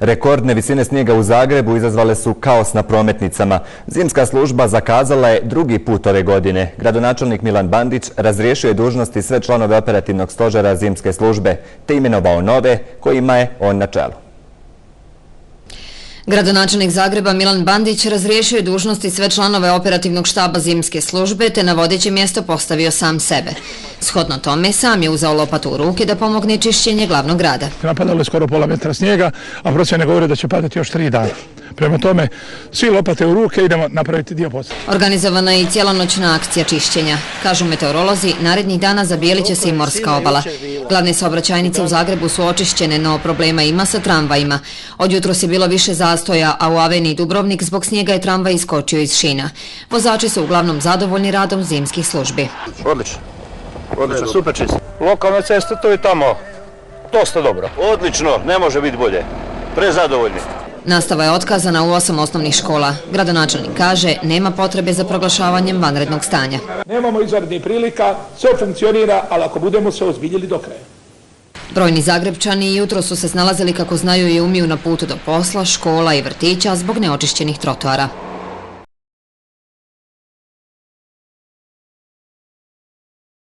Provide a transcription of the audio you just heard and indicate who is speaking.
Speaker 1: Rekordne visine snijega u Zagrebu izazvale su kaos na prometnicama. Zimska služba zakazala je drugi put ove godine. Gradonačelnik Milan Bandić razriješio je dužnosti sve članove operativnog stožera zimske službe, te imenovao nove kojima je on na čelu.
Speaker 2: Gradonačelnik Zagreba Milan Bandić razriješio je dužnosti sve članove operativnog štaba zimske službe te na vodeće mjesto postavio sam sebe. Shodno tome, sam je uzeo lopatu u ruke da pomogne čišćenje glavnog grada.
Speaker 3: Napadalo je skoro pola metra snijega, a procjene govore da će padati još 3 dana. Prema tome, svi lopate u ruke, idemo napraviti dio posla.
Speaker 2: Organizovana je i cijelonoćna akcija čišćenja. Kažu meteorolozi, narednih dana zabijelit će se i morska obala. Glavne saobraćajnice u Zagrebu su očišćene, no problema ima sa tramvajima. Od jutros je bilo više zastoja, a u aveniji Dubrovnik zbog snijega je tramvaj iskočio iz šina. Vozači su uglavnom zadovoljni radom zimskih službi.
Speaker 4: Odlično, super čisto. Lokalne ceste, to je tamo dosta dobro. Odlično, ne može biti bolje. Prezadovoljni.
Speaker 2: Nastava je otkazana u 8 osnovnih škola. Gradonačelnik kaže, nema potrebe za proglašavanjem vanrednog stanja.
Speaker 3: Nemamo izvanrednih prilika, sve funkcionira, ali ako budemo se ozbiljili do kraja.
Speaker 2: Brojni Zagrebčani jutro su se snalazili kako znaju i umiju na putu do posla, škola i vrtića zbog neočišćenih trotoara.